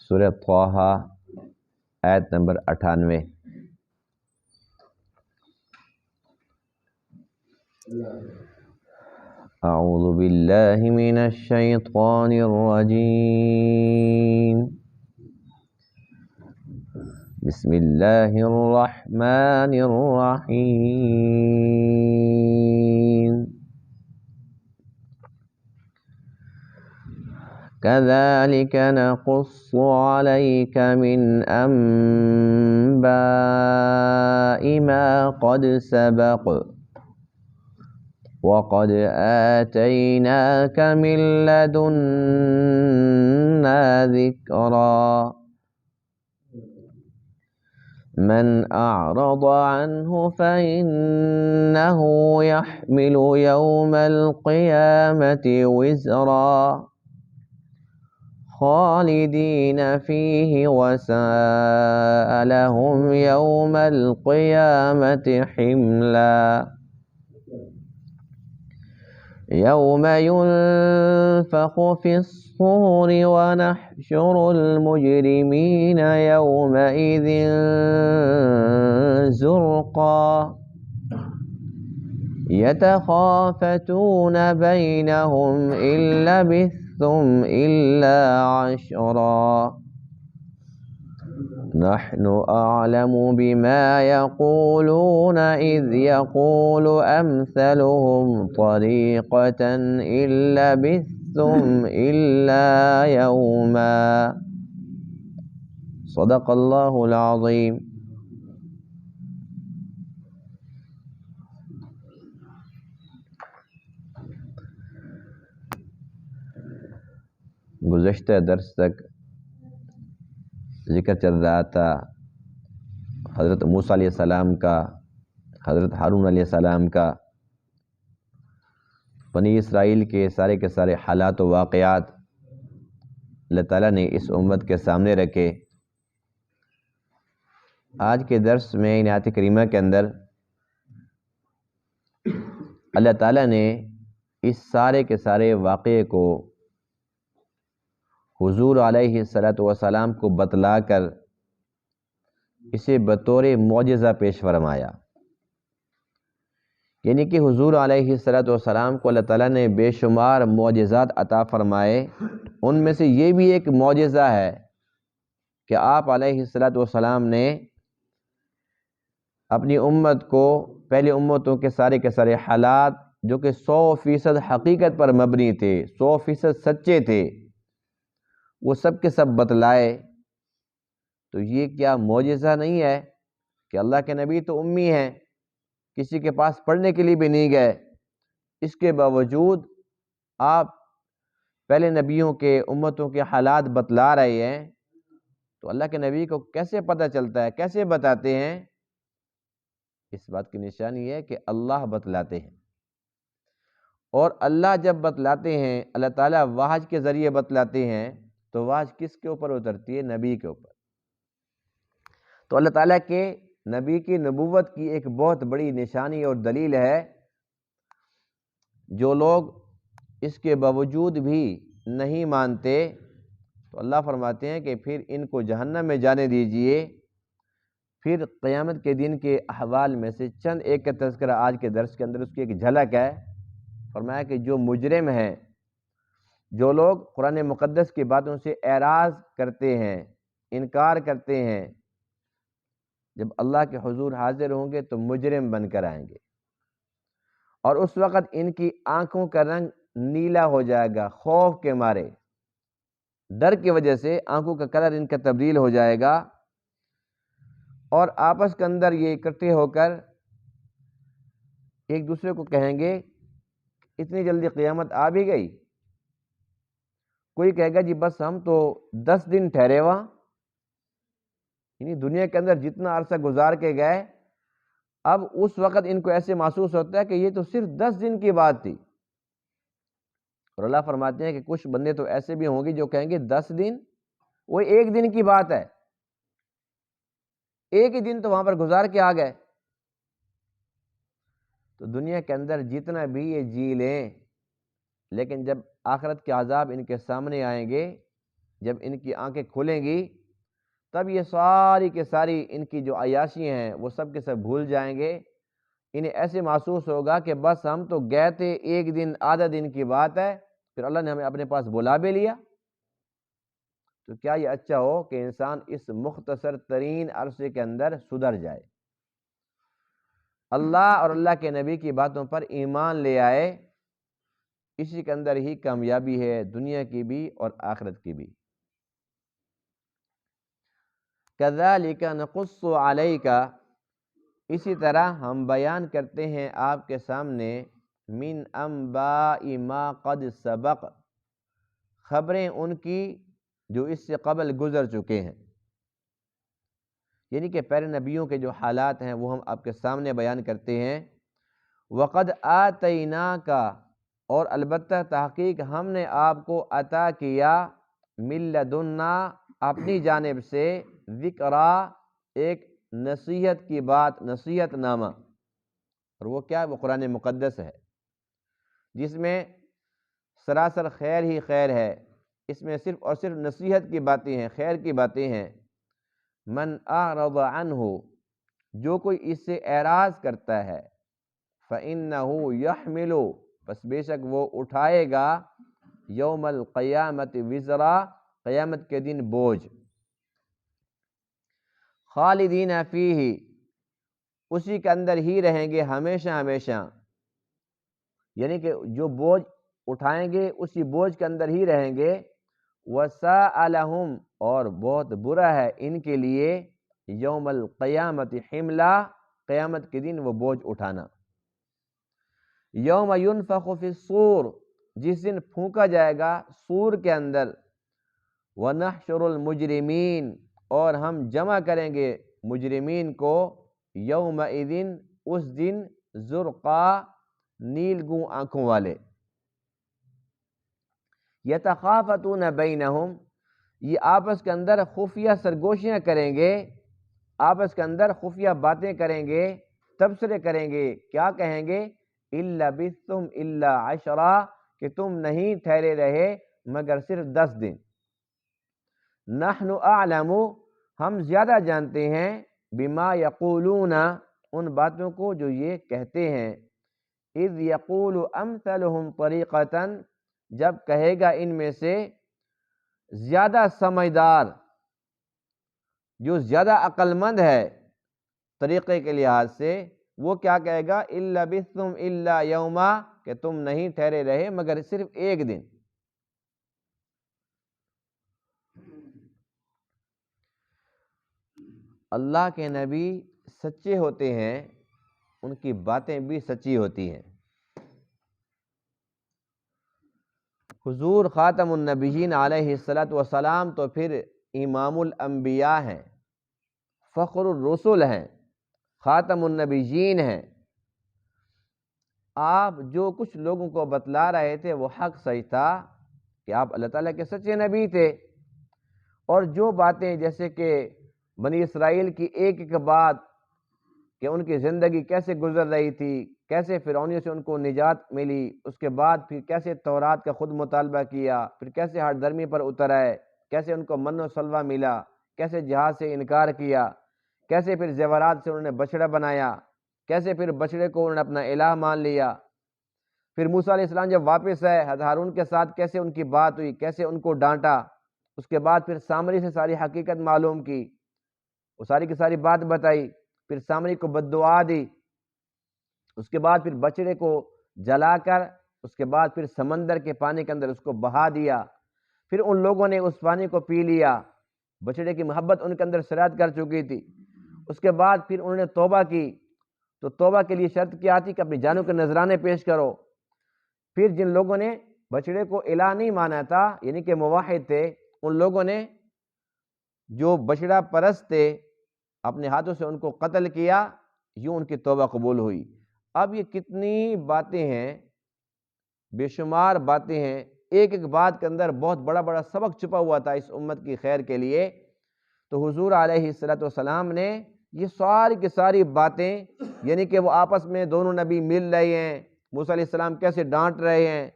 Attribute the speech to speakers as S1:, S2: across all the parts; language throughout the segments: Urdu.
S1: سورہ طٰہٰ آیت نمبر 98۔ اعوذ باللہ من الشیطان الرجیم، بسم اللہ الرحمن الرحیم۔ كذلك نقص عليك من أنباء ما قد سبق وقد آتيناك من لدنا ذكرا من أعرض عنه فإنه يحمل يوم القيامة وزرا خالدين فيه وساء لهم يوم القيامة حملا يوم ينفخ في الصور ونحشر المجرمين يومئذ زرقا يتخافتون بينهم إن لبثتم إلا عشرا نحن أعلم بما يقولون إذ يقول أمثلهم طريقة إن لبثتم إلا يوما صدق الله العظيم۔ گزشتہ درس تک ذکر چل رہا تھا حضرت موسیٰ علیہ السلام کا، حضرت ہارون علیہ السلام کا، بنی اسرائیل کے سارے حالات و واقعات اللہ تعالیٰ نے اس امت کے سامنے رکھے۔ آج کے درس میں ان آیات کریمہ کے اندر اللہ تعالیٰ نے اس سارے کے سارے واقعے کو حضور علیہ السلام کو بتلا کر اسے بطور معجزہ پیش فرمایا، یعنی کہ حضور علیہ السلام کو اللہ تعالیٰ نے بے شمار معجزات عطا فرمائے، ان میں سے یہ بھی ایک معجزہ ہے کہ آپ علیہ السلام نے اپنی امت کو پہلے امتوں کے سارے حالات جو کہ 100% حقیقت پر مبنی تھے، 100% سچے تھے، وہ سب کے سب بتلائے۔ تو یہ کیا معجزہ نہیں ہے کہ اللہ کے نبی تو امی ہیں، کسی کے پاس پڑھنے کے لیے بھی نہیں گئے، اس کے باوجود آپ پہلے نبیوں کے امتوں کے حالات بتلا رہے ہیں، تو اللہ کے نبی کو کیسے پتہ چلتا ہے، کیسے بتاتے ہیں؟ اس بات کی نشانی ہے کہ اللہ بتلاتے ہیں، اور اللہ جب بتلاتے ہیں، اللہ تعالیٰ وحی کے ذریعے بتلاتے ہیں، تو وحی کس کے اوپر اترتی ہے؟ نبی کے اوپر۔ تو اللہ تعالیٰ کے نبی کی نبوت کی ایک بہت بڑی نشانی اور دلیل ہے۔ جو لوگ اس کے باوجود بھی نہیں مانتے تو اللہ فرماتے ہیں کہ پھر ان کو جہنم میں جانے دیجئے۔ پھر قیامت کے دن کے احوال میں سے چند ایک کا تذکرہ آج کے درس کے اندر، اس کی ایک جھلک ہے۔ فرمایا کہ جو مجرم ہیں، جو لوگ قرآن مقدس کی باتوں سے اعراض کرتے ہیں، انکار کرتے ہیں، جب اللہ کے حضور حاضر ہوں گے تو مجرم بن کر آئیں گے، اور اس وقت ان کی آنکھوں کا رنگ نیلا ہو جائے گا، خوف کے مارے، ڈر کی وجہ سے آنکھوں کا کلر ان کا تبدیل ہو جائے گا، اور آپس کے اندر یہ اکٹھے ہو کر ایک دوسرے کو کہیں گے اتنی جلدی قیامت آ بھی گئی۔ کوئی کہے گا جی بس ہم تو 10 دن ٹھہرے وہاں، یعنی دنیا کے اندر جتنا عرصہ گزار کے گئے، اب اس وقت ان کو ایسے محسوس ہوتا ہے کہ یہ تو صرف 10 دن کی بات تھی۔ اور اللہ فرماتے ہیں کہ کچھ بندے تو ایسے بھی ہوں گے جو کہیں گے 10 دن وہ 1 دن کی بات ہے، ایک ہی دن تو وہاں پر گزار کے آ گئے۔ تو دنیا کے اندر جتنا بھی یہ جی لیں، لیکن جب آخرت کے عذاب ان کے سامنے آئیں گے جب ان کی آنکھیں کھلیں گی تب یہ ساری کے ساری ان کی جو عیاشی ہیں وہ سب کے سب بھول جائیں گے. انہیں ایسے محسوس ہوگا کہ بس ہم تو گئے تھے، ایک دن آدھا دن کی بات ہے، پھر اللہ نے ہمیں اپنے پاس بلا بھی لیا. تو کیا یہ اچھا ہو کہ انسان اس مختصر ترین عرصے کے اندر سدھر جائے، اللہ اور اللہ کے نبی کی باتوں پر ایمان لے آئے؟ اسی کے اندر ہی کامیابی ہے، دنیا کی بھی اور آخرت کی بھی. کذالک نقص علیک، اسی طرح ہم بیان کرتے ہیں آپ کے سامنے، من انباء ما قد سبق، خبریں ان کی جو اس سے قبل گزر چکے ہیں. یعنی کہ پہلے نبیوں کے جو حالات ہیں وہ ہم آپ کے سامنے بیان کرتے ہیں. وقد آتیناک، اور البتہ تحقیق ہم نے آپ کو عطا کیا، من لدنا، اپنی جانب سے، ذکرا، ایک نصیحت کی بات، نصیحت نامہ. اور وہ کیا ہے؟ وہ قرآن مقدس ہے، جس میں سراسر خیر ہی خیر ہے. اس میں صرف اور صرف نصیحت کی باتیں ہیں، خیر کی باتیں ہیں. من اعرض عنہ، جو کوئی اس سے اعراض کرتا ہے، فإنہ یحمل، پس بے شک وہ اٹھائے گا، یوم القیامت وزرا، قیامت کے دن بوجھ. خالدین فیہ، اسی کے اندر ہی رہیں گے ہمیشہ ہمیشہ. یعنی کہ جو بوجھ اٹھائیں گے اسی بوجھ کے اندر ہی رہیں گے. وساء لہم، اور بہت برا ہے ان کے لیے، یوم القیامت حملا، قیامت کے دن وہ بوجھ اٹھانا. یوم ینفخ فی الصور، جس دن پھونکا جائے گا صور کے اندر. ونحشر المجرمین، اور ہم جمع کریں گے مجرمین کو، یومئذ، اس دن، زرقا، نیلگوں آنکھوں والے. یتخافتون بینہم، یہ آپس کے اندر خفیہ سرگوشیاں کریں گے، آپس کے اندر خفیہ باتیں کریں گے، تبصرے کریں گے. کیا کہیں گے؟ اِن لبثتم الا عشرا، کہ تم نہیں ٹھہرے رہے مگر صرف 10 دن. نحن اعلم، ہم زیادہ جانتے ہیں، بما یقولون، ان باتوں کو جو یہ کہتے ہیں. اذ یقول امثلهم طریقۃ، جب کہے گا ان میں سے زیادہ سمجھدار، جو زیادہ عقل مند ہے طریقے کے لحاظ سے، وہ کیا کہے گا؟ ان لبثتم الا یوما، کہ تم نہیں ٹھہرے رہے مگر صرف ایک دن. اللہ کے نبی سچے ہوتے ہیں، ان کی باتیں بھی سچی ہوتی ہیں. حضور خاتم النبیین علیہ السلام تو پھر امام الانبیاء ہیں، فخر الرسل ہیں، خاتم النبیین ہیں. آپ جو کچھ لوگوں کو بتلا رہے تھے وہ حق سچ تھا کہ آپ اللہ تعالیٰ کے سچے نبی تھے. اور جو باتیں جیسے کہ بنی اسرائیل کی ایک ایک بات، کہ ان کی زندگی کیسے گزر رہی تھی، کیسے فرعونیوں سے ان کو نجات ملی، اس کے بعد پھر کیسے تورات کا خود مطالبہ کیا، پھر کیسے ہر درمی پر اتر آئے، کیسے ان کو من و سلوہ ملا، کیسے جہاد سے انکار کیا، کیسے پھر زیورات سے انہوں نے بچڑا بنایا، کیسے پھر بچڑے کو انہوں نے اپنا الہ مان لیا. پھر موسیٰ علیہ السلام جب واپس آئے، حضرت ہارون کے ساتھ کیسے ان کی بات ہوئی، کیسے ان کو ڈانٹا. اس کے بعد پھر سامری سے ساری حقیقت معلوم کی، وہ ساری کی ساری بات بتائی. پھر سامری کو بددعا دی. اس کے بعد پھر بچڑے کو جلا کر، اس کے بعد پھر سمندر کے پانی کے اندر اس کو بہا دیا. پھر ان لوگوں نے اس پانی کو پی لیا، بچڑے کی محبت ان کے اندر سرایت کر چکی تھی. اس کے بعد پھر انہوں نے توبہ کی، تو توبہ کے لیے شرط کیا تھی کہ اپنی جانوں کے نذرانے پیش کرو. پھر جن لوگوں نے بچڑے کو الہ نہیں مانا تھا، یعنی کہ موحد تھے، ان لوگوں نے جو بچڑا پرست تھے اپنے ہاتھوں سے ان کو قتل کیا. یوں ان کی توبہ قبول ہوئی. اب یہ کتنی باتیں ہیں، بے شمار باتیں ہیں، ایک ایک بات کے اندر بہت بڑا بڑا سبق چھپا ہوا تھا اس امت کی خیر کے لیے. تو حضور علیہ السلام نے یہ ساری کی ساری باتیں، یعنی کہ وہ آپس میں دونوں نبی مل رہے ہیں، موسیٰ علیہ السلام کیسے ڈانٹ رہے ہیں،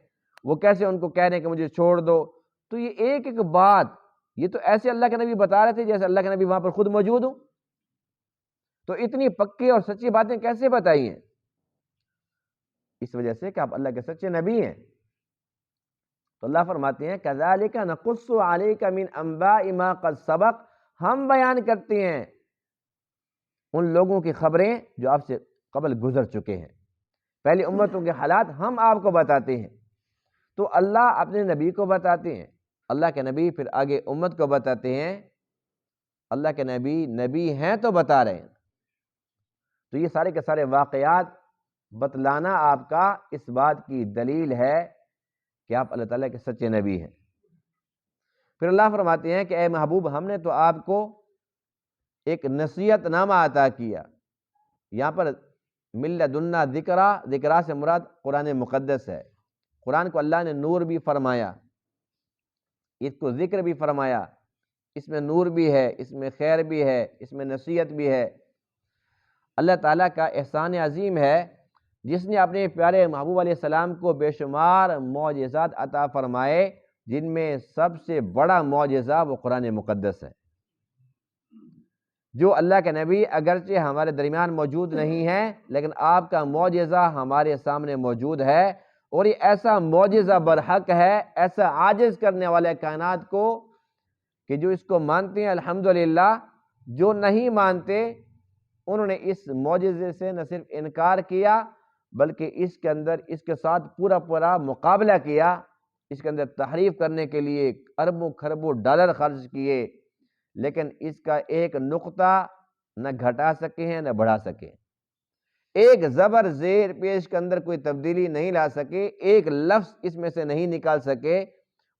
S1: وہ کیسے ان کو کہہ رہے ہیں کہ مجھے چھوڑ دو، تو یہ ایک ایک بات یہ تو ایسے اللہ کے نبی بتا رہے تھے جیسے اللہ کے نبی وہاں پر خود موجود ہوں، تو اتنی پکی اور سچی باتیں کیسے بتائی ہیں؟ اس وجہ سے کہ آپ اللہ کے سچے نبی ہیں۔ تو اللہ فرماتے ہیں کذالک نقص علیک من انباء ما قد سبق، ہم بیان کرتے ہیں ان لوگوں کی خبریں جو آپ سے قبل گزر چکے ہیں، پہلی امتوں کے حالات ہم آپ کو بتاتے ہیں۔ تو اللہ اپنے نبی کو بتاتے ہیں، اللہ کے نبی پھر آگے امت کو بتاتے ہیں، اللہ کے نبی نبی ہیں تو بتا رہے ہیں۔ تو یہ سارے کے سارے واقعات بتلانا آپ کا اس بات کی دلیل ہے کہ آپ اللہ تعالیٰ کے سچے نبی ہیں۔ پھر اللہ فرماتے ہیں کہ اے محبوب، ہم نے تو آپ کو ایک نصیحت نامہ عطا کیا۔ یہاں پر من لدنا ذکرا، ذکرا سے مراد قرآن مقدس ہے۔ قرآن کو اللہ نے نور بھی فرمایا، اس کو ذکر بھی فرمایا، اس میں نور بھی ہے، اس میں خیر بھی ہے، اس میں نصیحت بھی ہے۔ اللہ تعالیٰ کا احسان عظیم ہے جس نے اپنے پیارے محبوب علیہ السلام کو بے شمار معجزات عطا فرمائے، جن میں سب سے بڑا معجزہ وہ قرآن مقدس ہے۔ جو اللہ کے نبی اگرچہ ہمارے درمیان موجود نہیں ہے، لیکن آپ کا معجزہ ہمارے سامنے موجود ہے، اور یہ ایسا معجزہ برحق ہے، ایسا عاجز کرنے والے کائنات کو کہ جو اس کو مانتے ہیں الحمدللہ، جو نہیں مانتے انہوں نے اس معجزے سے نہ صرف انکار کیا بلکہ اس کے ساتھ پورا مقابلہ کیا، اس کے اندر تحریف کرنے کے لیے اربوں خربوں ڈالر خرچ کیے، لیکن اس کا ایک نقطہ نہ گھٹا سکے ہیں نہ بڑھا سکے، ایک زبر زیر پیش کے اندر کوئی تبدیلی نہیں لا سکے، ایک لفظ اس میں سے نہیں نکال سکے۔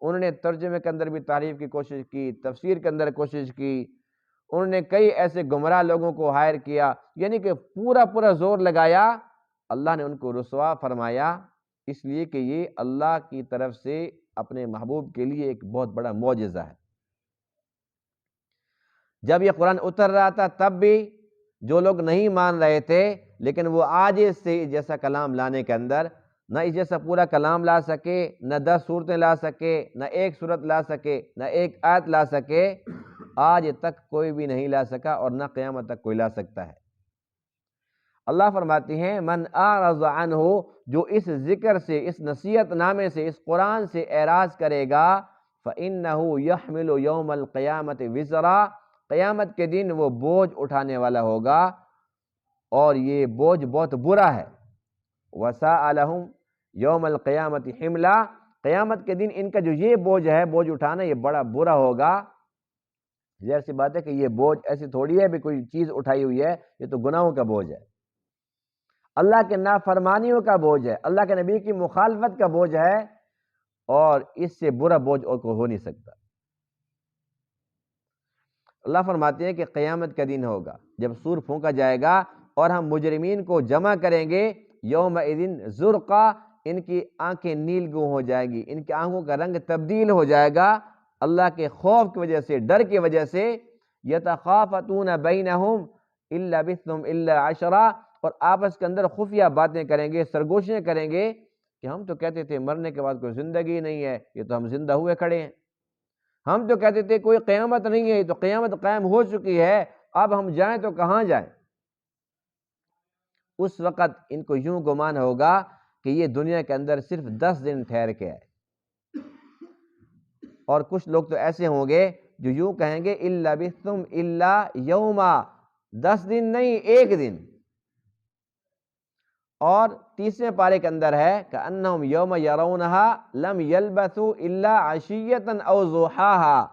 S1: انہوں نے ترجمے کے اندر بھی تعریف کی کوشش کی، تفسیر کے اندر کوشش کی، انہوں نے کئی ایسے گمراہ لوگوں کو ہائر کیا، یعنی کہ پورا زور لگایا، اللہ نے ان کو رسوا فرمایا، اس لیے کہ یہ اللہ کی طرف سے اپنے محبوب کے لیے ایک بہت بڑا معجزہ ہے۔ جب یہ قرآن اتر رہا تھا تب بھی جو لوگ نہیں مان رہے تھے، لیکن وہ عاجز سے اس جیسا کلام لانے کے اندر، نہ اس جیسا پورا کلام لا سکے، نہ 10 صورتیں لا سکے، نہ ایک صورت لا سکے، نہ ایک آیت لا سکے، آج تک کوئی بھی نہیں لا سکا اور نہ قیامت تک کوئی لا سکتا ہے۔ اللہ فرماتے ہیں من اعرض عنہ، جو اس ذکر سے، اس نصیحت نامے سے، اس قرآن سے اعراض کرے گا، فإنہ یحمل یوم القیامت وزرا، قیامت کے دن وہ بوجھ اٹھانے والا ہوگا، اور یہ بوجھ بہت برا ہے۔ وساء لہم یوم القیامت حملا، قیامت کے دن ان کا جو یہ بوجھ ہے، بوجھ اٹھانا، یہ بڑا برا ہوگا۔ ظاہر سی بات ہے کہ یہ بوجھ ایسی تھوڑی ہے بھی کوئی چیز اٹھائی ہوئی ہے، یہ تو گناہوں کا بوجھ ہے، اللہ کے نافرمانیوں کا بوجھ ہے، اللہ کے نبی کی مخالفت کا بوجھ ہے، اور اس سے برا بوجھ اور کوئی ہو نہیں سکتا۔ اللہ فرماتے ہیں کہ قیامت کا دن ہوگا جب سور پھونکا جائے گا اور ہم مجرمین کو جمع کریں گے، یومئذ زرقا، ان کی آنکھیں نیل گوں ہو جائیں گی، ان کی آنکھوں کا رنگ تبدیل ہو جائے گا اللہ کے خوف کی وجہ سے، ڈر کی وجہ سے۔ یتخافتون بینہم ان لبثتم الا عشرا، اور آپس کے اندر خفیہ باتیں کریں گے، سرگوشیاں کریں گے کہ ہم تو کہتے تھے مرنے کے بعد کوئی زندگی نہیں ہے، یہ تو ہم زندہ ہوئے کھڑے ہیں، ہم تو کہتے تھے کوئی قیامت نہیں ہے، یہ تو قیامت قائم ہو چکی ہے، اب ہم جائیں تو کہاں جائیں۔ اس وقت ان کو یوں گمان ہوگا کہ یہ دنیا کے اندر صرف 10 دن ٹھہر کے آئے، اور کچھ لوگ تو ایسے ہوں گے جو یوں کہیں گے اِن لبثتم الا یوما، 10 دن نہیں، 1 دن۔ اور تیسرے پارے کے اندر ہے کأنہم یوم یرونہا لم یلبثوا الا عشیۃ او ضحاہا،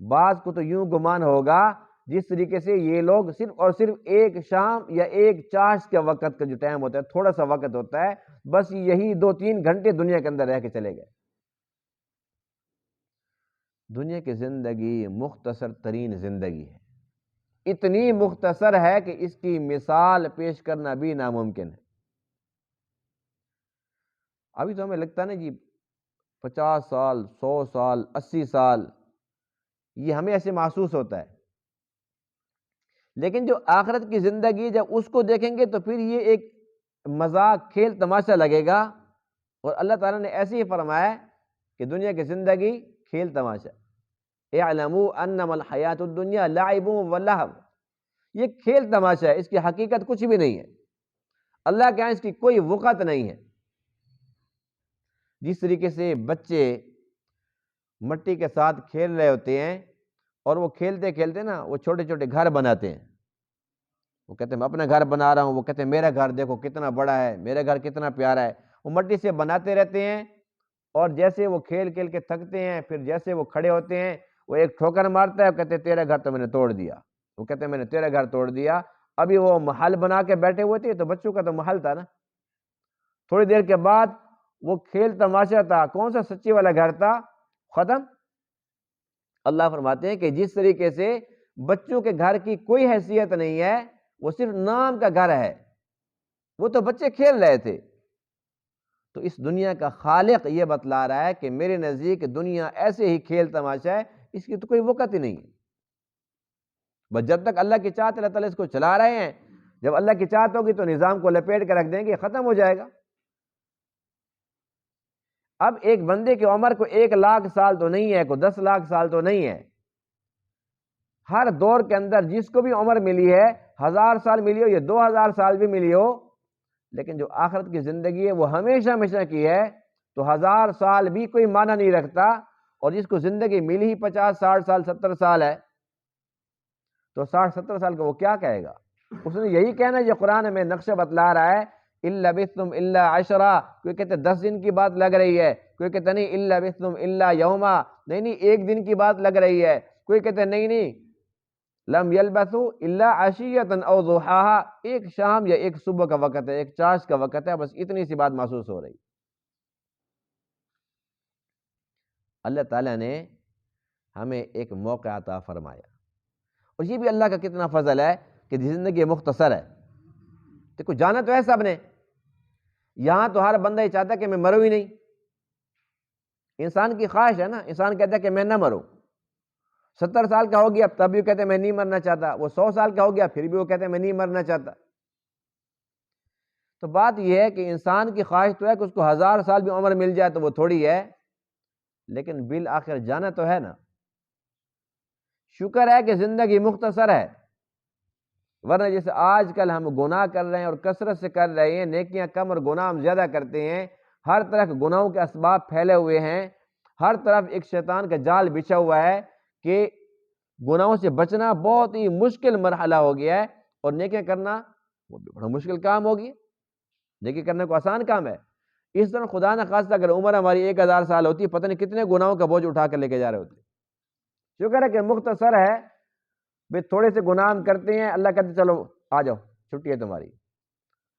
S1: بعض کو تو یوں گمان ہوگا جس طریقے سے یہ لوگ صرف اور صرف ایک شام یا ایک چاش کے وقت کا جو ٹائم ہوتا ہے، تھوڑا سا وقت ہوتا ہے، بس یہی 2-3 گھنٹے دنیا کے اندر رہ کے چلے گئے۔ دنیا کی زندگی مختصر ترین زندگی ہے، اتنی مختصر ہے کہ اس کی مثال پیش کرنا بھی ناممکن ہے۔ ابھی تو ہمیں لگتا ہے نا جی 50 سال، 100 سال، 80 سال، یہ ہمیں ایسے محسوس ہوتا ہے، لیکن جو آخرت کی زندگی جب اس کو دیکھیں گے تو پھر یہ ایک مذاق، کھیل تماشا لگے گا، اور اللہ تعالیٰ نے ایسے ہی فرمایا کہ دنیا کی زندگی کھیل تماشا۔ اعلموا انما الحیات الدنیا لعب و لہو، یہ کھیل تماشا ہے، اس کی حقیقت کچھ بھی نہیں ہے، اللہ کے ہاں اس کی کوئی وقت نہیں ہے۔ جس طریقے سے بچے مٹی کے ساتھ کھیل رہے ہوتے ہیں اور وہ کھیلتے کھیلتے نا وہ چھوٹے چھوٹے گھر بناتے ہیں، وہ کہتے ہیں میں اپنا گھر بنا رہا ہوں، وہ کہتے ہیں میرا گھر دیکھو کتنا بڑا ہے، میرا گھر کتنا پیارا ہے، وہ مٹی سے بناتے رہتے ہیں، اور جیسے وہ کھیل کھیل کے تھکتے ہیں، پھر جیسے وہ کھڑے ہوتے ہیں وہ ایک ٹھوکر مارتا ہے، وہ کہتے ہیں تیرا گھر تو میں نے توڑ دیا، وہ کہتے ہیں میں نے تیرا گھر توڑ دیا۔ ابھی وہ محل بنا کے بیٹھے ہوئے تھے، تو بچوں کا تو محل تھا نا، تھوڑی دیر کے بعد وہ کھیل تماشا تھا، کون سا سچی والا گھر تھا، ختم۔ اللہ فرماتے ہیں کہ جس طریقے سے بچوں کے گھر کی کوئی حیثیت نہیں ہے، وہ صرف نام کا گھر ہے، وہ تو بچے کھیل رہے تھے۔ تو اس دنیا کا خالق یہ بتلا رہا ہے کہ میرے نزدیک دنیا ایسے ہی کھیل تماشا ہے، اس کی تو کوئی وقت ہی نہیں ہے، بس جب تک اللہ کی چاہت اللہ تعالیٰ اس کو چلا رہے ہیں، جب اللہ کی چاہت ہوگی تو نظام کو لپیٹ کے رکھ دیں گے، ختم ہو جائے گا۔ اب ایک بندے کی عمر کو 1,00,000 سال تو نہیں ہے، کوئی 10 لاکھ سال تو نہیں ہے، ہر دور کے اندر جس کو بھی عمر ملی ہے، 1000 سال ملی ہو یا 2000 سال بھی ملی ہو، لیکن جو آخرت کی زندگی ہے وہ ہمیشہ ہمیشہ کی ہے، تو 1000 سال بھی کوئی معنی نہیں رکھتا، اور جس کو زندگی ملی ہی 50 60 سال 70 سال ہے، تو 60 70 سال کا وہ کیا کہے گا؟ اس نے یہی کہنا ہے جو قرآن میں نقشہ بتلا رہا ہے، اِلَّا بِثْتُمْ إِلَّا عَشْرًا، کوئی کہتے 10 دن کی بات لگ رہی ہے، کوئی کہتے نہیں اِلَّا بِثْتُمْ إِلَّا يَوْمًا، نہیں ایک دن کی بات لگ رہی ہے، کوئی کہتے نہیں لم يلبثوا الا عشیۃ او ضحاها، ایک شام یا ایک صبح کا وقت ہے، ایک چاش کا وقت ہے، بس اتنی سی بات محسوس ہو رہی۔ اللہ تعالیٰ نے ہمیں ایک موقع عطا فرمایا، اور یہ بھی اللہ کا کتنا فضل ہے کہ زندگی مختصر ہے۔ دیکھو جانا تو ہے سب نے، یہاں تو ہر بندہ ہی چاہتا ہے کہ میں مروں ہی نہیں، انسان کی خواہش ہے نا، انسان کہتا ہے کہ میں نہ مروں۔ 70 سال کا ہو گیا تب بھی وہ کہتے ہیں میں نہیں مرنا چاہتا، وہ 100 سال کا ہو گیا پھر بھی وہ کہتے ہیں میں نہیں مرنا چاہتا۔ تو بات یہ ہے کہ انسان کی خواہش تو ہے کہ اس کو 1000 سال بھی عمر مل جائے تو وہ تھوڑی ہے، لیکن بالآخر جانا تو ہے نا۔ شکر ہے کہ زندگی مختصر ہے، ورنہ جیسے آج کل ہم گناہ کر رہے ہیں اور کثرت سے کر رہے ہیں، نیکیاں کم اور گناہ ہم زیادہ کرتے ہیں، ہر طرف گناہوں کے اسباب پھیلے ہوئے ہیں، ہر طرف ایک شیطان کا جال بچھا ہوا ہے کہ گناہوں سے بچنا بہت ہی مشکل مرحلہ ہو گیا ہے، اور نیکیاں کرنا وہ بھی بڑا مشکل کام ہو گیا، نیکی کرنے کو آسان کام ہے۔ اس طرح خدا نہ خواستہ اگر عمر ہماری 1000 سال ہوتی، پتہ نہیں کتنے گناہوں کا بوجھ اٹھا کر لے کے جا رہے ہوتے۔ شکر ہے کہ مختصر ہے، بھئی تھوڑے سے گناہ ہم کرتے ہیں، اللہ کہتے چلو آ جاؤ چھٹی ہے تمہاری۔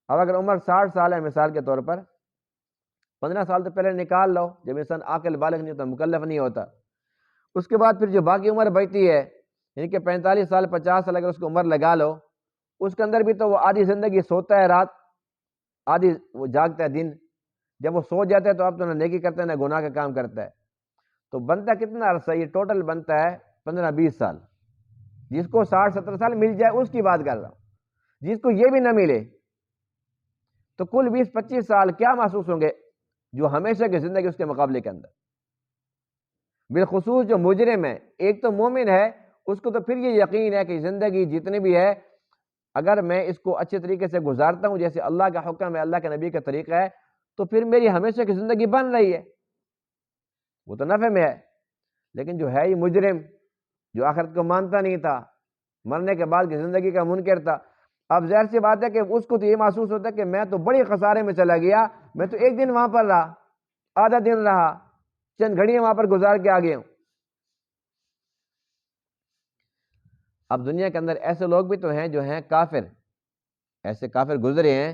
S1: اب اگر عمر 60 سال ہے مثال کے طور پر، 15 سال تو پہلے نکال لو، جب انسان عاقل بالغ نہیں ہوتا، مکلف نہیں ہوتا، اس کے بعد پھر جو باقی عمر بچتی ہے، یعنی کہ 45 سال 50 سال اگر اس کو عمر لگا لو، اس کے اندر بھی تو وہ آدھی زندگی سوتا ہے رات، آدھی وہ جاگتا ہے دن، جب وہ سو جاتا ہے تو اب تو نہ نیکی کرتا ہے نہ گناہ کا کام کرتا ہے، تو بنتا کتنا عرصہ؟ یہ ٹوٹل بنتا ہے 15-20 سال۔ جس کو 60-70 سال مل جائے اس کی بات کر رہا ہوں، جس کو یہ بھی نہ ملے تو کل 20-25 سال کیا محسوس ہوں گے جو ہمیشہ کی زندگی اس کے مقابلے کے اندر۔ بالخصوص جو مجرم ہے، ایک تو مومن ہے، اس کو تو پھر یہ یقین ہے کہ زندگی جتنی بھی ہے اگر میں اس کو اچھے طریقے سے گزارتا ہوں جیسے اللہ کا حکم ہے، اللہ کے نبی کا طریقہ ہے، تو پھر میری ہمیشہ کی زندگی بن رہی ہے، وہ تو نفع میں ہے۔ لیکن جو ہے یہ مجرم، جو آخرت کو مانتا نہیں تھا، مرنے کے بعد کی زندگی کا منکر تھا، اب ظاہر سی بات ہے کہ اس کو تو یہ محسوس ہوتا ہے کہ میں تو بڑی خسارے میں چلا گیا، میں تو ایک دن وہاں پر رہا، آدھا دن رہا، چند گھڑیاں وہاں پر گزار کے آ گیا ہوں۔ اب دنیا کے اندر ایسے لوگ بھی تو ہیں جو ہیں کافر، ایسے کافر گزرے ہیں،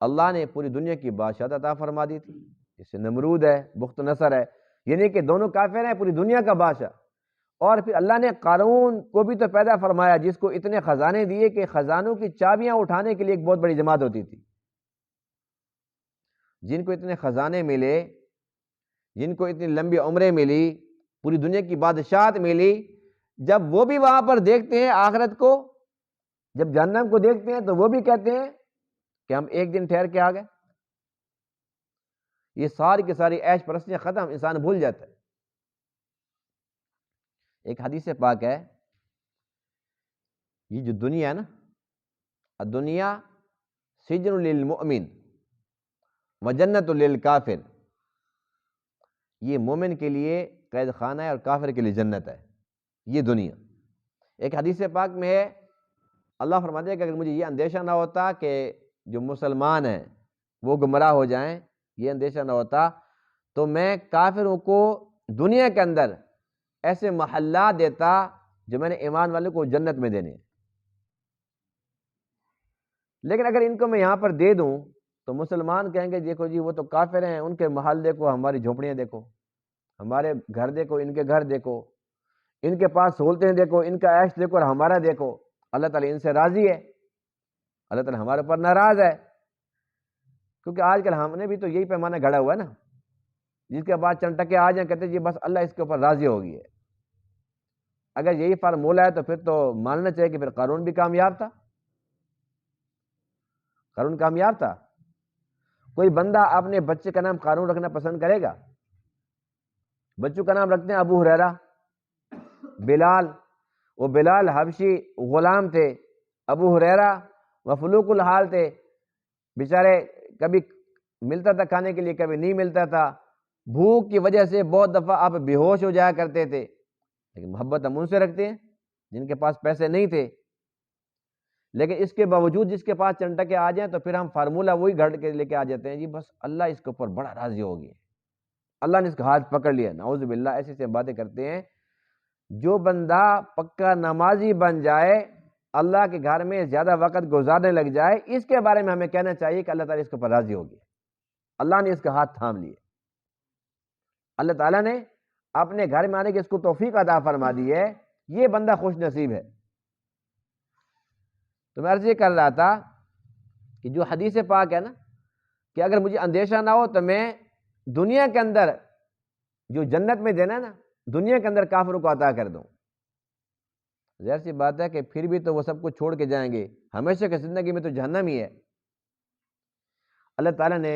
S1: اللہ نے پوری دنیا کی بادشاہت عطا فرما دی تھی، جیسے نمرود ہے، بخت نصر ہے، یعنی کہ دونوں کافر ہیں، پوری دنیا کا بادشاہ۔ اور پھر اللہ نے قارون کو بھی تو پیدا فرمایا جس کو اتنے خزانے دیے کہ خزانوں کی چابیاں اٹھانے کے لیے ایک بہت بڑی جماعت ہوتی تھی۔ جن کو اتنے خزانے ملے، جن کو اتنی لمبی عمریں ملی، پوری دنیا کی بادشاہت ملی، جب وہ بھی وہاں پر دیکھتے ہیں آخرت کو، جب جہنم کو دیکھتے ہیں تو وہ بھی کہتے ہیں کہ ہم ایک دن ٹھہر کے آ گئے۔ یہ ساری کی ساری عیش پرستیاں ختم، انسان بھول جاتا ہے۔ ایک حدیث پاک ہے، یہ جو دنیا ہے نا، الدنیا سجن للمؤمن وجنت للکافر، یہ مومن کے لیے قید خانہ ہے اور کافر کے لیے جنت ہے یہ دنیا۔ ایک حدیث پاک میں ہے، اللہ فرماتے ہیں کہ اگر مجھے یہ اندیشہ نہ ہوتا کہ جو مسلمان ہیں وہ گمراہ ہو جائیں، یہ اندیشہ نہ ہوتا تو میں کافروں کو دنیا کے اندر ایسے محلات دیتا جو میں نے ایمان والوں کو جنت میں دینے، لیکن اگر ان کو میں یہاں پر دے دوں تو مسلمان کہیں گے دیکھو جی وہ تو کافر ہیں، ان کے محل دیکھو، ہماری جھونپڑیاں دیکھو، ہمارے گھر دیکھو، ان کے گھر دیکھو، ان کے پاس سہولتیں دیکھو، ان کا عیش دیکھو اور ہمارا دیکھو۔ اللہ تعالیٰ ان سے راضی ہے، اللہ تعالیٰ ہمارے اوپر ناراض ہے، کیونکہ آج کل ہم نے بھی تو یہی پیمانہ گھڑا ہوا ہے نا، جس کے بعد چنٹکے آ جائیں کہتے جی بس اللہ اس کے اوپر راضی ہو گئی ہے۔ اگر یہی فارمولہ ہے تو پھر تو ماننا چاہیے کہ پھر قارون بھی کامیاب تھا، قارون کامیاب تھا۔ کوئی بندہ اپنے بچے کا نام قارون رکھنا پسند کرے گا؟ بچوں کا نام رکھتے ہیں ابو ہریرہ، بلال، وہ بلال حبشی غلام تھے، ابو ہریرہ مفلوق الحال تھے، بیچارے کبھی ملتا تھا کھانے کے لیے کبھی نہیں ملتا تھا، بھوک کی وجہ سے بہت دفعہ آپ بے ہوش ہو جایا کرتے تھے، لیکن محبت ہم ان سے رکھتے ہیں جن کے پاس پیسے نہیں تھے، لیکن اس کے باوجود جس کے پاس چنٹکے آ جائیں تو پھر ہم فارمولہ وہی گھڑ کے لے کے آ جاتے ہیں جی بس اللہ اس کے اوپر بڑا راضی ہو گیا، اللہ نے اس کا ہاتھ پکڑ لیا۔ نعوذ باللہ، ایسی باتیں کرتے ہیں۔ جو بندہ پکا نمازی بن جائے، اللہ کے گھر میں زیادہ وقت گزارنے لگ جائے، اس کے بارے میں ہمیں کہنا چاہیے کہ اللہ تعالیٰ اس کے اوپر راضی ہو گیا، اللہ نے اس کا ہاتھ تھام لیا، اللہ تعالیٰ نے اپنے گھر میں آنے کی اس کو توفیق عطا فرما دی ہے، یہ بندہ خوش نصیب ہے۔ تو میں عرض یہ کر رہا تھا کہ جو حدیث پاک ہے نا کہ اگر مجھے اندیشہ نہ ہو تو میں دنیا کے اندر جو جنت میں دینا ہے نا، دنیا کے اندر کافروں کو عطا کر دوں۔ ظاہر سی بات ہے کہ پھر بھی تو وہ سب کچھ چھوڑ کے جائیں گے، ہمیشہ کی زندگی میں تو جہنم ہی ہے۔ اللہ تعالیٰ نے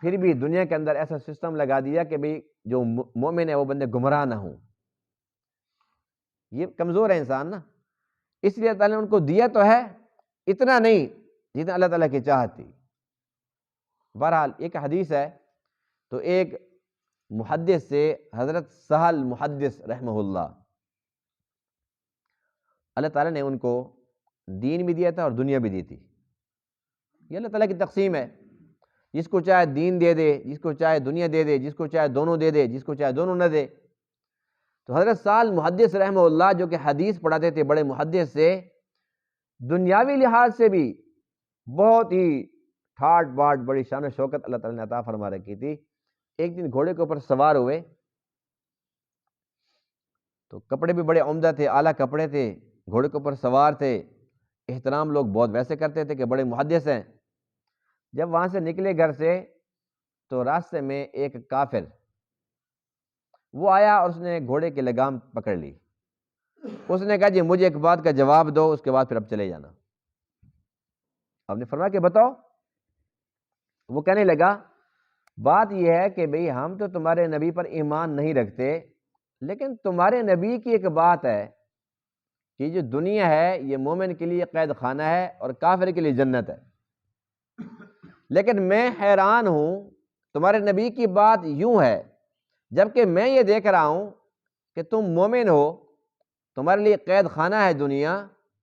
S1: پھر بھی دنیا کے اندر ایسا سسٹم لگا دیا کہ بھئی جو مومن ہے وہ بندے گمراہ نہ ہوں۔ یہ کمزور ہے انسان نا، اس لیے اللہ تعالیٰ نے ان کو دیا تو ہے، اتنا نہیں جتنا اللہ تعالیٰ کی چاہت تھی۔ بہرحال ایک حدیث ہے، تو ایک محدث سے حضرت سہل محدث رحمہ اللہ، اللہ تعالیٰ نے ان کو دین بھی دیا تھا اور دنیا بھی دی تھی۔ یہ اللہ تعالیٰ کی تقسیم ہے، جس کو چاہے دین دے دے، جس کو چاہے دنیا دے دے، جس کو چاہے دونوں دے دے، جس کو چاہے دونوں نہ دے۔ تو حضرت سہل محدث رحمہ اللہ جو کہ حدیث پڑھاتے تھے، بڑے محدث سے، دنیاوی لحاظ سے بھی بہت ہی ٹھاٹ باٹ بڑی شان و شوکت اللہ تعالیٰ نے عطا فرما رکھی تھی۔ ایک دن گھوڑے کے اوپر سوار ہوئے تو کپڑے بھی بڑے عمدہ تھے، اعلیٰ کپڑے تھے، گھوڑے کے اوپر سوار تھے، احترام لوگ بہت ویسے کرتے تھے کہ بڑے محدث ہیں۔ جب وہاں سے نکلے گھر سے تو راستے میں ایک کافر وہ آیا اور اس نے گھوڑے کی لگام پکڑ لی، اس نے کہا جی مجھے ایک بات کا جواب دو، اس کے بعد پھر اب چلے جانا۔ آپ نے فرمایا کہ بتاؤ۔ وہ کہنے لگا بات یہ ہے کہ بھئی ہم تو تمہارے نبی پر ایمان نہیں رکھتے، لیکن تمہارے نبی کی ایک بات ہے کہ جو دنیا ہے یہ مومن کے لیے قید خانہ ہے اور کافر کے لیے جنت ہے، لیکن میں حیران ہوں تمہارے نبی کی بات یوں ہے، جبکہ میں یہ دیکھ رہا ہوں کہ تم مومن ہو، تمہارے لیے قید خانہ ہے دنیا،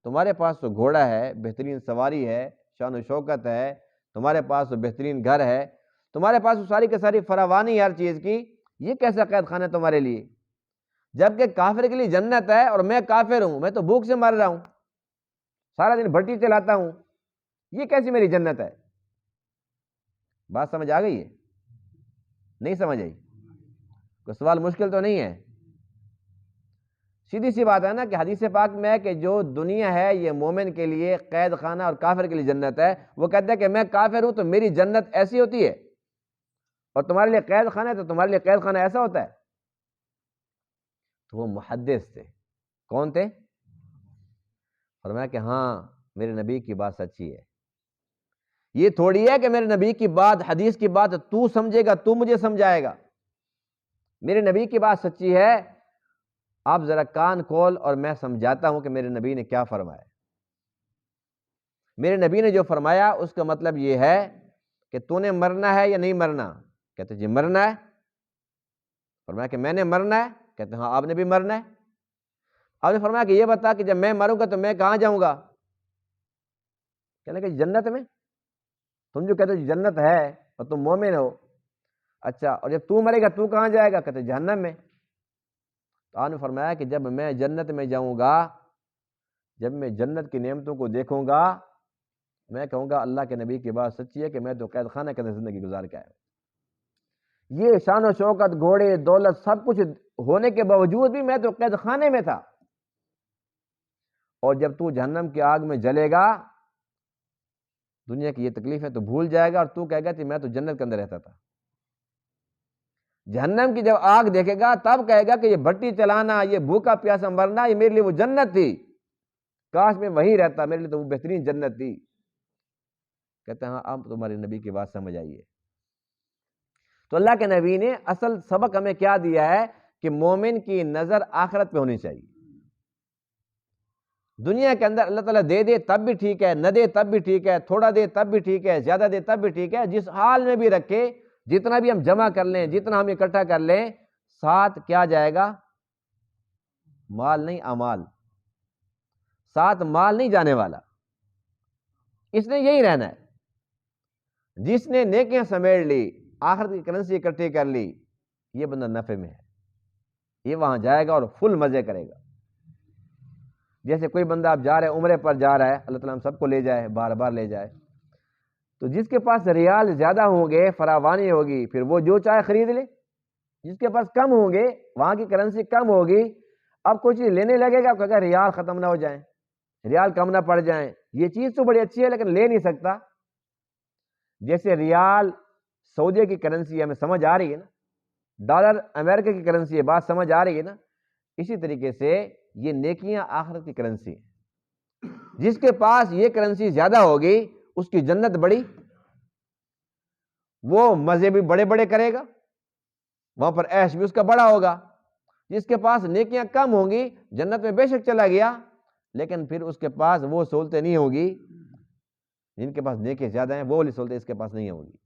S1: تمہارے پاس تو گھوڑا ہے، بہترین سواری ہے، شان و شوکت ہے، تمہارے پاس تو بہترین گھر ہے، تمہارے پاس تو ساری کی ساری فراوانی ہر چیز کی، یہ کیسا قید خانہ ہے تمہارے لیے؟ جبکہ کافر کے لیے جنت ہے اور میں کافر ہوں، میں تو بھوک سے مر رہا ہوں، سارا دن بھٹی چلاتا ہوں، یہ کیسی میری جنت ہے؟ بات سمجھ آ گئی ہے؟ نہیں سمجھ آئی؟ کوئی سوال مشکل تو نہیں ہے؟ سیدھی سی بات ہے نا کہ حدیث پاک میں ہے کہ جو دنیا ہے یہ مومن کے لیے قید خانہ اور کافر کے لیے جنت ہے۔ وہ کہتا ہے کہ میں کافر ہوں تو میری جنت ایسی ہوتی ہے، اور تمہارے لیے قید خانہ ہے تو تمہارے لیے قید خانہ ایسا ہوتا ہے۔ تو وہ محدث تھے، کون تھے؟ فرمایا کہ ہاں میرے نبی کی بات سچی ہے، یہ تھوڑی ہے کہ میرے نبی کی بات، حدیث کی بات تو سمجھے گا، تو مجھے سمجھائے گا، میرے نبی کی بات سچی ہے، آپ ذرا کان کھول اور میں سمجھاتا ہوں کہ میرے نبی نے کیا فرمایا۔ میرے نبی نے جو فرمایا اس کا مطلب یہ ہے کہ تو نے مرنا ہے یا نہیں مرنا؟ کہتے جی مرنا ہے۔ فرمایا کہ میں نے مرنا ہے؟ کہتے ہاں آپ نے بھی مرنا ہے۔ آپ نے فرمایا کہ یہ بتا کہ جب میں مروں گا تو میں کہاں جاؤں گا؟ کہنے کہ جنت میں۔ تم جو کہتے ہو جنت ہے اور تم مومن ہو، اچھا اور جب تو مرے گا تو کہاں جائے گا؟ کہتے جہنم میں۔ تو آپ نے فرمایا کہ جب میں جنت میں جاؤں گا، جب میں جنت کی نعمتوں کو دیکھوں گا، میں کہوں گا اللہ کے نبی کی بات سچی ہے کہ میں تو قید خانہ کے اندر زندگی گزار کے آیا۔ یہ شان و شوکت، گھوڑے، دولت، سب کچھ ہونے کے باوجود بھی میں تو قید خانے میں تھا۔ اور جب تو جہنم کی آگ میں جلے گا، دنیا کی یہ تکلیف ہے تو بھول جائے گا اور تو کہے گا کہ میں تو جنت کے اندر رہتا تھا۔ جہنم کی جب آگ دیکھے گا تب کہے گا کہ یہ بھٹی چلانا، یہ بھوکا پیاسا مرنا، یہ میرے لیے وہ جنت تھی، کاش میں وہیں رہتا، میرے لیے تو وہ بہترین جنت تھی۔ کہتے ہیں ہاں اب تمہارے نبی کی بات سمجھ آئیے۔ تو اللہ کے نبی نے اصل سبق ہمیں کیا دیا ہے کہ مومن کی نظر آخرت پہ ہونی چاہیے۔ دنیا کے اندر اللہ تعالیٰ دے دے تب بھی ٹھیک ہے، نہ دے تب بھی ٹھیک ہے، تھوڑا دے تب بھی ٹھیک ہے، زیادہ دے تب بھی ٹھیک ہے، جس حال میں بھی رکھے، جتنا بھی ہم جمع کر لیں، جتنا ہم اکٹھا کر لیں، ساتھ کیا جائے گا؟ مال نہیں، اعمال۔ ساتھ مال نہیں جانے والا، اس نے یہی رہنا ہے۔ جس نے نیکیاں سمیٹ لی، آخرت کی کرنسی اکٹھی کر لی، یہ بندہ نفع میں ہے، یہ وہاں جائے گا اور فل مزے کرے گا۔ جیسے کوئی بندہ آپ جا رہے ہیں، عمرے پر جا رہا ہے، اللہ تعالیٰ ہم سب کو لے جائے، بار بار لے جائے، تو جس کے پاس ریال زیادہ ہوں گے، فراوانی ہوگی، پھر وہ جو چاہے خرید لے۔ جس کے پاس کم ہوں گے، وہاں کی کرنسی کم ہوگی، اب کوئی چیز لینے لگے گا، کہے گا ریال ختم نہ ہو جائیں، ریال کم نہ پڑ جائیں، یہ چیز تو بڑی اچھی ہے لیکن لے نہیں سکتا۔ جیسے ریال سعودیہ کی کرنسی ہے، ہمیں سمجھ آ رہی ہے نا، ڈالر امریکہ کی کرنسی ہے، بات سمجھ آ رہی ہے نا، اسی طریقے سے یہ نیکیاں آخرت کی کرنسی ہے۔ جس کے پاس یہ کرنسی زیادہ ہوگی اس کی جنت بڑی، وہ مزے بھی بڑے بڑے کرے گا، وہاں پر عیش بھی اس کا بڑا ہوگا۔ جس کے پاس نیکیاں کم ہوں گی جنت میں بے شک چلا گیا، لیکن پھر اس کے پاس وہ سہولتیں نہیں ہوگی، جن کے پاس نیکیاں زیادہ ہیں وہ والی سہولتیں اس کے پاس نہیں ہوگی۔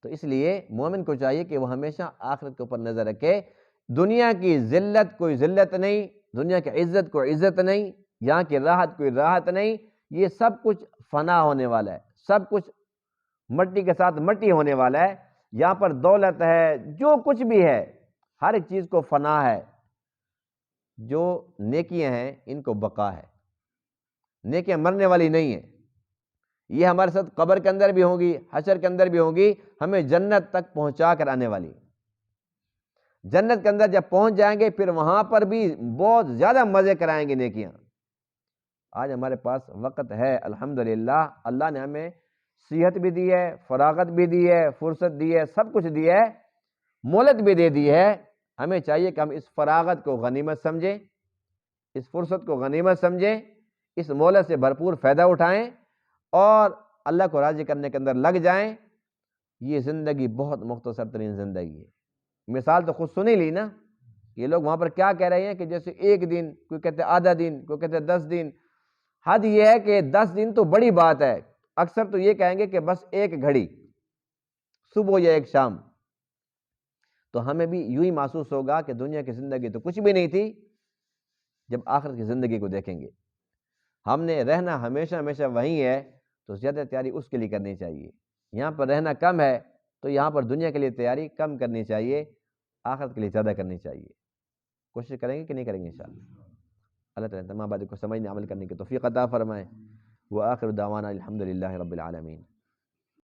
S1: تو اس لیے مومن کو چاہیے کہ وہ ہمیشہ آخرت کے اوپر نظر رکھے۔ دنیا کی ذلت کوئی ذلت نہیں، دنیا کی عزت کوئی عزت نہیں، یہاں کی راحت کوئی راحت نہیں، یہ سب کچھ فنا ہونے والا ہے، سب کچھ مٹی کے ساتھ مٹی ہونے والا ہے۔ یہاں پر دولت ہے، جو کچھ بھی ہے، ہر ایک چیز کو فنا ہے۔ جو نیکیاں ہیں ان کو بقا ہے، نیکیاں مرنے والی نہیں ہیں، یہ ہمارے ساتھ قبر کے اندر بھی ہوں گی، حشر کے اندر بھی ہوں گی، ہمیں جنت تک پہنچا کر آنے والی۔ جنت کے اندر جب پہنچ جائیں گے پھر وہاں پر بھی بہت زیادہ مزے کرائیں گے نیکیاں۔ آج ہمارے پاس وقت ہے الحمدللہ، اللہ نے ہمیں صحت بھی دی ہے، فراغت بھی دی ہے، فرصت دی ہے، سب کچھ دی ہے، مہلت بھی دے دی ہے۔ ہمیں چاہیے کہ ہم اس فراغت کو غنیمت سمجھیں، اس فرصت کو غنیمت سمجھیں، اس مہلت سے بھرپور فائدہ اٹھائیں اور اللہ کو راضی کرنے کے اندر لگ جائیں۔ یہ زندگی بہت مختصر ترین زندگی ہے۔ مثال تو خود سنی لی نا، یہ لوگ وہاں پر کیا کہہ رہے ہیں کہ جیسے ایک دن، کوئی کہتے آدھا دن، کوئی کہتے 10 دن۔ حد یہ ہے کہ 10 دن تو بڑی بات ہے، اکثر تو یہ کہیں گے کہ بس ایک گھڑی، صبح یا ایک شام۔ تو ہمیں بھی یوں ہی محسوس ہوگا کہ دنیا کی زندگی تو کچھ بھی نہیں تھی جب آخرت کی زندگی کو دیکھیں گے۔ ہم نے رہنا ہمیشہ ہمیشہ وہیں ہے، تو زیادہ تیاری اس کے لیے کرنی چاہیے۔ یہاں پر رہنا کم ہے تو یہاں پر دنیا کے لیے تیاری کم کرنی چاہیے، آخرت کے لیے زیادہ کرنی چاہیے۔ کوشش کریں گے کہ نہیں کریں گے انشاءاللہ۔ اللہ تعالیٰ تمام باتوں کو سمجھنے عمل کرنے کی توفیق عطا فرمائے۔ وآخر دعوانا الحمدللہ رب العالمین۔